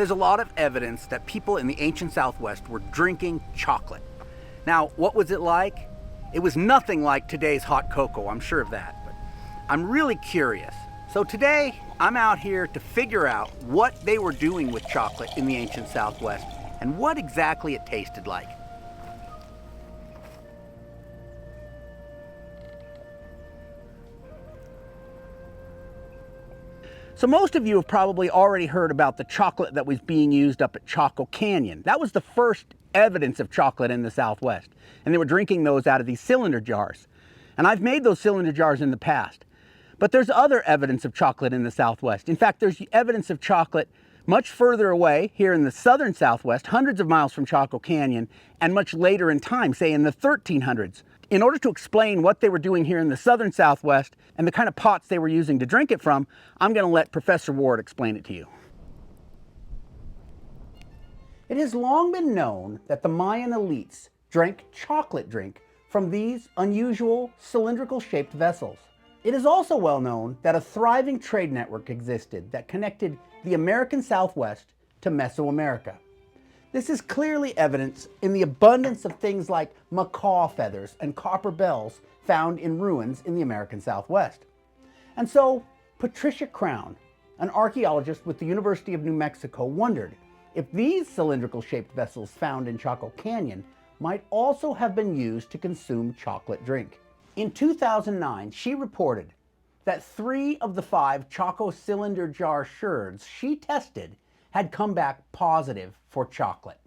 There's a lot of evidence that people in the ancient Southwest were drinking chocolate. Now, what was it like? It was nothing like today's hot cocoa, I'm sure of that, but I'm really curious. So today, I'm out here to figure out what they were doing with chocolate in the ancient Southwest and what exactly it tasted like. So most of you have probably already heard about the chocolate that was being used up at Cacao Canyon. That was the first evidence of chocolate in the Southwest. And they were drinking those out of these cylinder jars. And I've made those cylinder jars in the past. But there's other evidence of chocolate in the Southwest. In fact, there's evidence of chocolate much further away here in the southern Southwest, hundreds of miles from Cacao Canyon, and much later in time, say in the 1300s. In order to explain what they were doing here in the southern Southwest and the kind of pots they were using to drink it from, I'm going to let Professor Ward explain it to you. It has long been known that the Mayan elites drank chocolate drink from these unusual cylindrical shaped vessels. It is also well known that a thriving trade network existed that connected the American Southwest to Mesoamerica. This is clearly evidence in the abundance of things like macaw feathers and copper bells found in ruins in the American Southwest. And so, Patricia Crown, an archaeologist with the University of New Mexico, wondered if these cylindrical shaped vessels found in Cacao Canyon might also have been used to consume chocolate drink. In 2009, she reported that 3 of the 5 Cacao cylinder jar sherds she tested had come back positive for chocolate.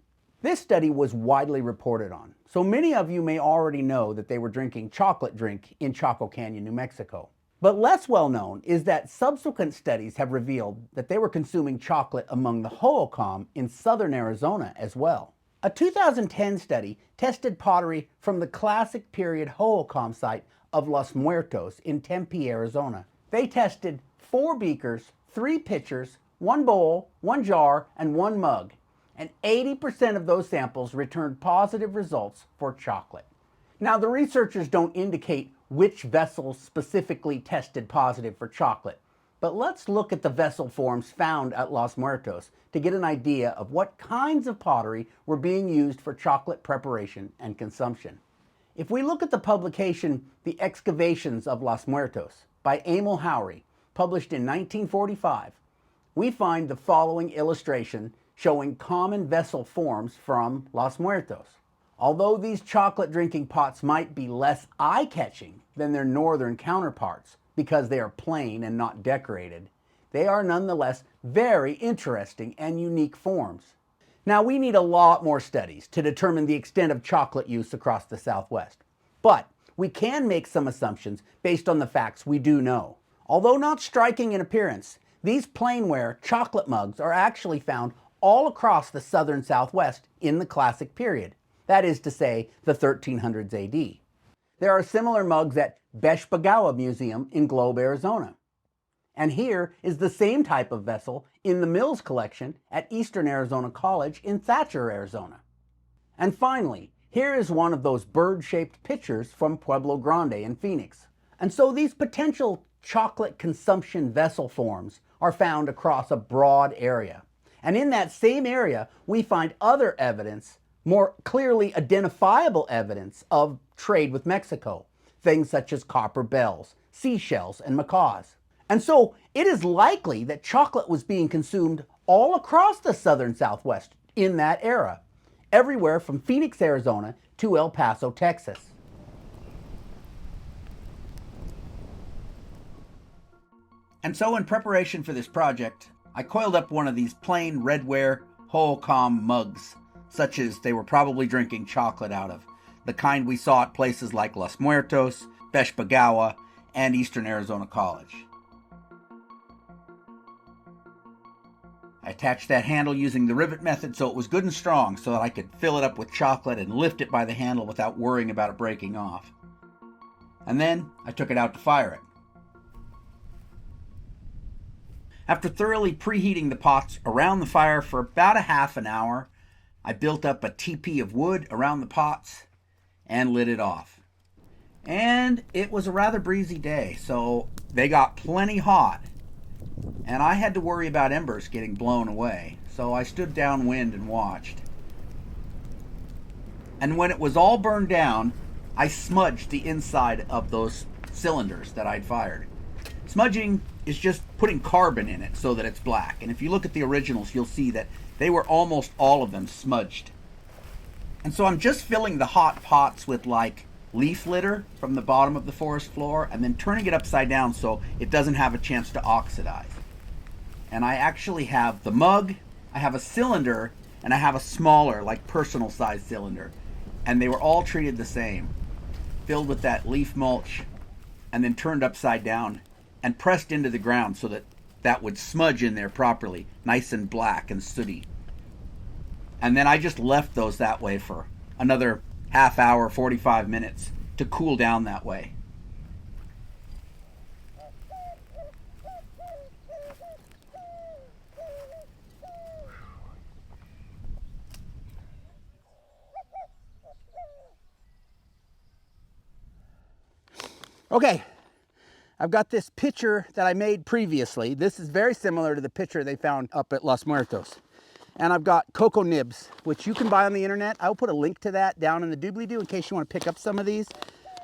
This study was widely reported on, so many of you may already know that they were drinking chocolate drink in Cacao Canyon, New Mexico. But less well known is that subsequent studies have revealed that they were consuming chocolate among the Hohokam in southern Arizona as well. A 2010 study tested pottery from the classic period Hohokam site of Los Muertos in Tempe, Arizona. They tested 4 beakers, 3 pitchers, 1 bowl, 1 jar, and 1 mug, and 80% of those samples returned positive results for chocolate. Now, the researchers don't indicate which vessels specifically tested positive for chocolate, but let's look at the vessel forms found at Los Muertos to get an idea of what kinds of pottery were being used for chocolate preparation and consumption. If we look at the publication The Excavations of Los Muertos by Emil Haury, published in 1945, we find the following illustration showing common vessel forms from Los Muertos. Although these chocolate drinking pots might be less eye-catching than their northern counterparts because they are plain and not decorated, they are nonetheless very interesting and unique forms. Now, we need a lot more studies to determine the extent of chocolate use across the Southwest, but we can make some assumptions based on the facts we do know. Although not striking in appearance, these plainware chocolate mugs are actually found all across the southern Southwest in the Classic period, that is to say, the 1300s AD. There are similar mugs at Beshbagawa Museum in Globe, Arizona. And here is the same type of vessel in the Mills collection at Eastern Arizona College in Thatcher, Arizona. And finally, here is one of those bird-shaped pitchers from Pueblo Grande in Phoenix. And so these potential chocolate consumption vessel forms are found across a broad area. And in that same area, we find other evidence, more clearly identifiable evidence of trade with Mexico, things such as copper bells, seashells, and macaws. And so it is likely that chocolate was being consumed all across the southern Southwest in that era, everywhere from Phoenix, Arizona to El Paso, Texas. And so in preparation for this project, I coiled up one of these plain redware Hohokam mugs, such as they were probably drinking chocolate out of, the kind we saw at places like Los Muertos, Beshbagawa, and Eastern Arizona College. I attached that handle using the rivet method so it was good and strong so that I could fill it up with chocolate and lift it by the handle without worrying about it breaking off. And then I took it out to fire it. After thoroughly preheating the pots around the fire for about a half an hour, I built up a teepee of wood around the pots and lit it off. And it was a rather breezy day, so they got plenty hot, and I had to worry about embers getting blown away, so I stood downwind and watched. And when it was all burned down, I smudged the inside of those cylinders that I'd fired. Smudging is just putting carbon in it so that it's black. And if you look at the originals, you'll see that they were almost all of them smudged. And so I'm just filling the hot pots with like leaf litter from the bottom of the forest floor and then turning it upside down so it doesn't have a chance to oxidize. And I actually have the mug, I have a cylinder, and I have a smaller, like personal size cylinder. And they were all treated the same, filled with that leaf mulch and then turned upside down and pressed into the ground so that that would smudge in there properly, nice and black and sooty. And then I just left those that way for another half hour, 45 minutes to cool down that way. Okay, I've got this pitcher that I made previously. This is very similar to the pitcher they found up at Los Muertos. And I've got cocoa nibs, which you can buy on the internet. I'll put a link to that down in the doobly-doo in case you want to pick up some of these.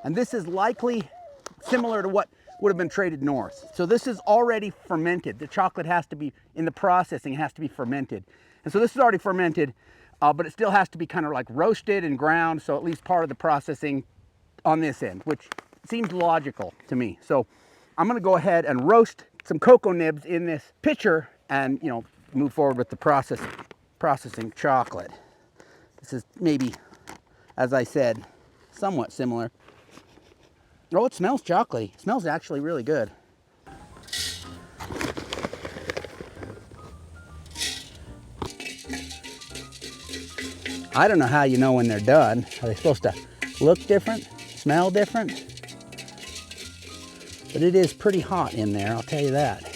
And this is likely similar to what would have been traded north. So this is already fermented. The chocolate has to be, in the processing, has to be fermented. And so this is already fermented, but it still has to be kind of like roasted and ground, so at least part of the processing on this end, which seems logical to me. So I'm gonna go ahead and roast some cocoa nibs in this pitcher and, you know, move forward with the processing chocolate. This is maybe, as I said, somewhat similar. Oh, it smells chocolatey. It smells actually really good. I don't know how you know when they're done. Are they supposed to look different, smell different? But it is pretty hot in there, I'll tell you that.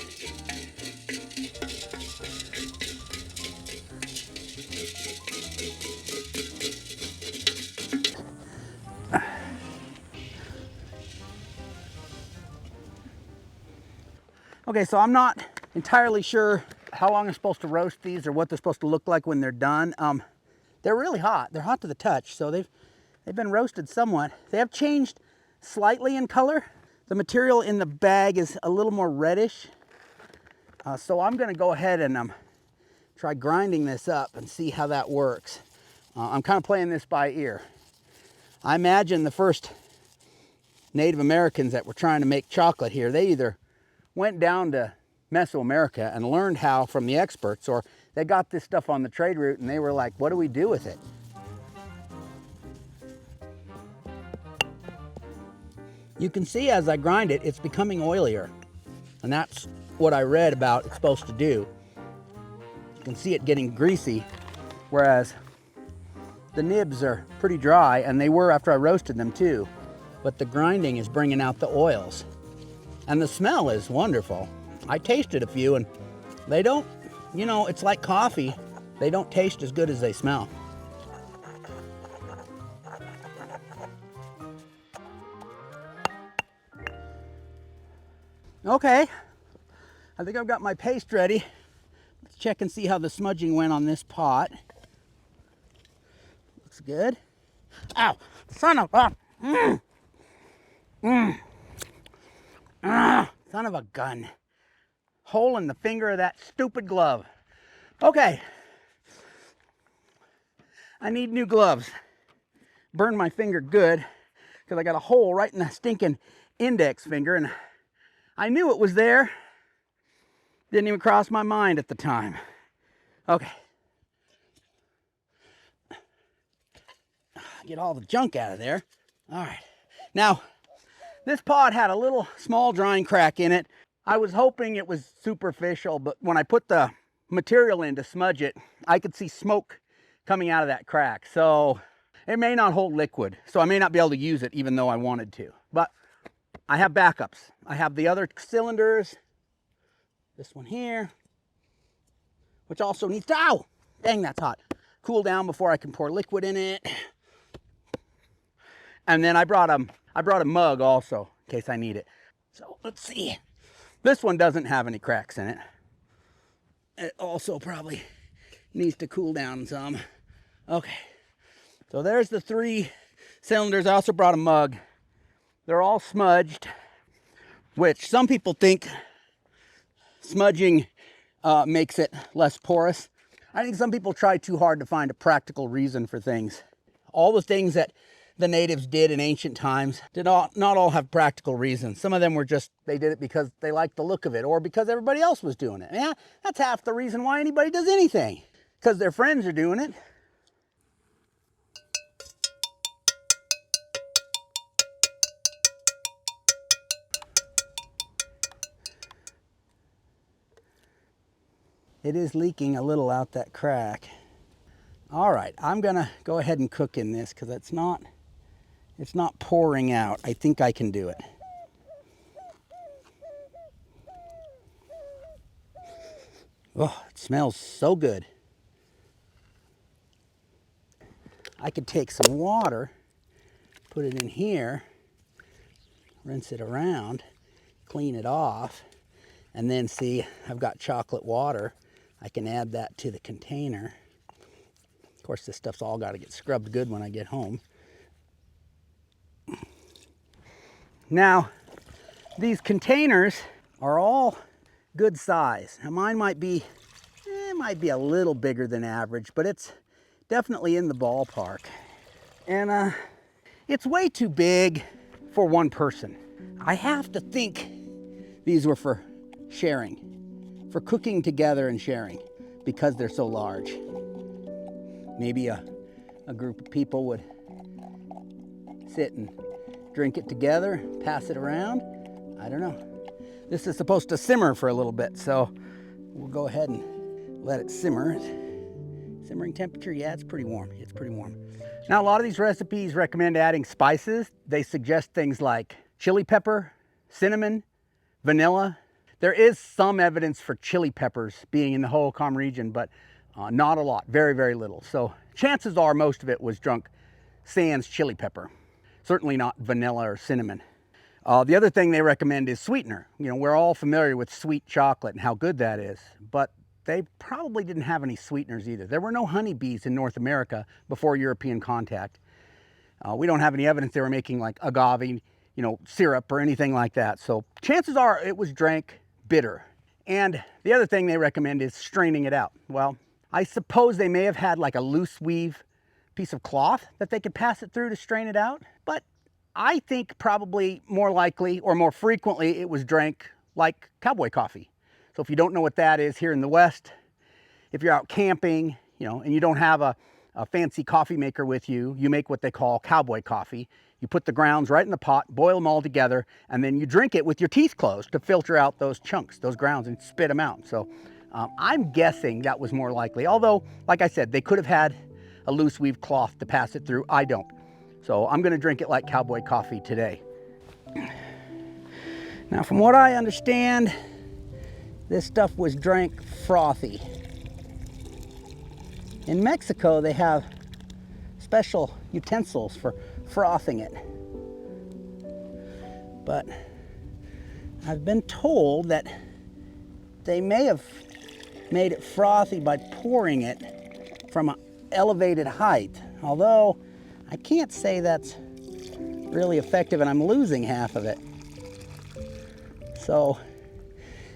Okay, so I'm not entirely sure how long I'm supposed to roast these or what they're supposed to look like when they're done. They're really hot. They're hot to the touch, so they've been roasted somewhat. They have changed slightly in color. The material in the bag is a little more reddish. So I'm gonna go ahead and try grinding this up and see how that works. I'm kind of playing this by ear. I imagine the first Native Americans that were trying to make chocolate here, they either went down to Mesoamerica and learned how from the experts, or they got this stuff on the trade route and they were like, what do we do with it? You can see as I grind it, it's becoming oilier. And that's what I read about it's supposed to do. You can see it getting greasy, whereas the nibs are pretty dry, and they were after I roasted them too. But the grinding is bringing out the oils. And the smell is wonderful. I tasted a few and they don't, you know, it's like coffee. They don't taste as good as they smell. Okay, I think I've got my paste ready. Let's check and see how the smudging went on this pot. Looks good. Ow, son of a, son of a gun. Hole in the finger of that stupid glove. Okay, I need new gloves. Burned my finger good because I got a hole right in the stinking index finger, and I knew it was there. Didn't even cross my mind at the time. Okay. Get all the junk out of there. All right. Now, this pot had a little small drying crack in it. I was hoping it was superficial, but when I put the material in to smudge it, I could see smoke coming out of that crack. So it may not hold liquid. So I may not be able to use it even though I wanted to. But I have backups. I have the other cylinders. This one here, which also needs to, ow, dang, that's hot. Cool down before I can pour liquid in it. And then I brought a mug also in case I need it. So let's see. This one doesn't have any cracks in it. It also probably needs to cool down some. Okay, so there's the 3 cylinders. I also brought a mug. They're all smudged, which some people think smudging makes it less porous. I think some people try too hard to find a practical reason for things. All the things that the natives did in ancient times did not all have practical reasons. Some of them were just, they did it because they liked the look of it or because everybody else was doing it. Yeah, that's half the reason why anybody does anything, because their friends are doing it. It is leaking a little out that crack. All right, I'm gonna go ahead and cook in this because it's not pouring out. I think I can do it. Oh, it smells so good. I could take some water, put it in here, rinse it around, clean it off, and then see, I've got chocolate water. I can add that to the container. Of course, this stuff's all got to get scrubbed good when I get home. Now, these containers are all good size. Now, mine might be a little bigger than average, but it's definitely in the ballpark. And it's way too big for one person. I have to think these were for sharing, for cooking together and sharing, because they're so large. Maybe a group of people would sit and drink it together, pass it around. I don't know. This is supposed to simmer for a little bit, so we'll go ahead and let it simmer. Simmering temperature, yeah, it's pretty warm. It's pretty warm. Now, a lot of these recipes recommend adding spices. They suggest things like chili pepper, cinnamon, vanilla. There is some evidence for chili peppers being in the Hohokam region, but not a lot, very, very little. So chances are most of it was drunk sans chili pepper. Certainly not vanilla or cinnamon. The other thing they recommend is sweetener. You know, we're all familiar with sweet chocolate and how good that is, but they probably didn't have any sweeteners either. There were no honeybees in North America before European contact. We don't have any evidence they were making like agave, you know, syrup or anything like that. So chances are it was drank bitter. And the other thing they recommend is straining it out. Well, I suppose they may have had like a loose weave piece of cloth that they could pass it through to strain it out. But I think probably more likely or more frequently it was drank like cowboy coffee. So if you don't know what that is here in the West, if you're out camping, you know, and you don't have a fancy coffee maker with you, you make what they call cowboy coffee. You put the grounds right in the pot, boil them all together, and then you drink it with your teeth closed to filter out those chunks, those grounds, and spit them out. So I'm guessing that was more likely. Although, like I said, they could have had a loose weave cloth to pass it through. I don't. So I'm gonna drink it like cowboy coffee today. Now, from what I understand, this stuff was drank frothy. In Mexico, they have special utensils for frothing it. But I've been told that they may have made it frothy by pouring it from an elevated height. Although I can't say that's really effective, and I'm losing half of it. So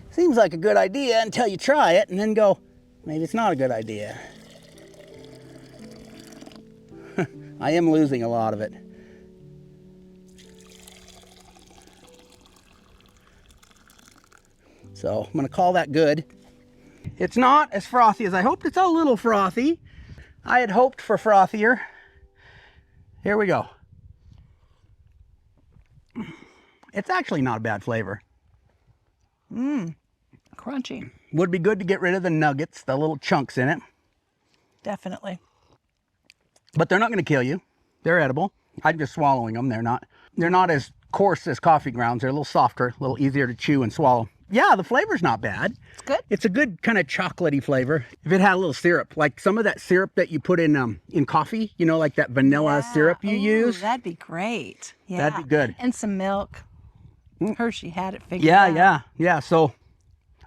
seems like a good idea until you try it and then go, maybe it's not a good idea. I am losing a lot of it. So I'm gonna call that good. It's not as frothy as I hoped. It's a little frothy. I had hoped for frothier. Here we go. It's actually not a bad flavor. Crunchy. Would be good to get rid of the nuggets, the little chunks in it. Definitely. But they're not going to kill you. They're edible. I'm just swallowing them. They're not as coarse as coffee grounds. They're a little softer, a little easier to chew and swallow. Yeah, the flavor's not bad. It's good. It's a good kind of chocolatey flavor. If it had a little syrup, like some of that syrup that you put in coffee, you know, like that vanilla syrup you use. That'd be great. Yeah. That'd be good. And some milk. Hershey had it figured out. Yeah. So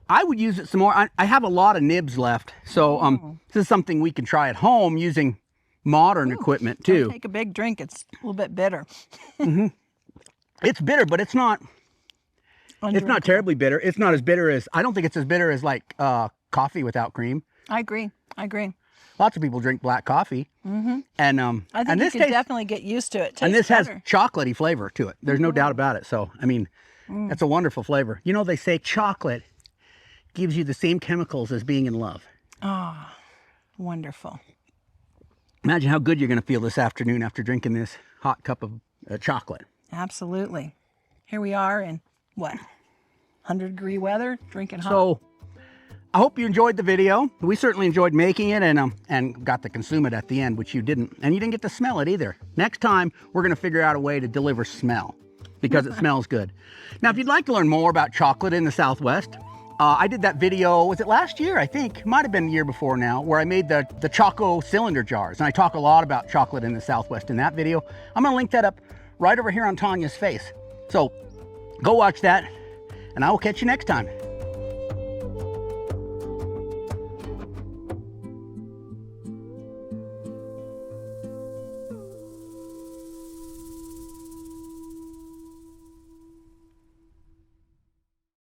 I would use it some more. I have a lot of nibs left. So this is something we can try at home using modern equipment too. Don't take a big drink. It's a little bit bitter. It's bitter, but it's not Undrinkable. terribly bitter. It's not as bitter as, I don't think it's as bitter as like coffee without cream. I agree. Lots of people drink black coffee. And I think you could definitely get used to it. And this better. has chocolatey flavor to it. There's no doubt about it. So, I mean, that's a wonderful flavor. You know, they say chocolate gives you the same chemicals as being in love. Ah, wonderful. Imagine how good you're going to feel this afternoon after drinking this hot cup of chocolate. Absolutely. Here we are in, what, 100-degree weather, drinking hot. So, I hope you enjoyed the video. We certainly enjoyed making it and got to consume it at the end, which you didn't. And you didn't get to smell it either. Next time, we're going to figure out a way to deliver smell because it smells good. Now, if you'd like to learn more about chocolate in the Southwest, I did that video, was it last year? I think, might have been the year before now, where I made the Cacao cylinder jars. And I talk a lot about chocolate in the Southwest in that video. I'm going to link that up right over here on Tanya's face. So go watch that, and I will catch you next time.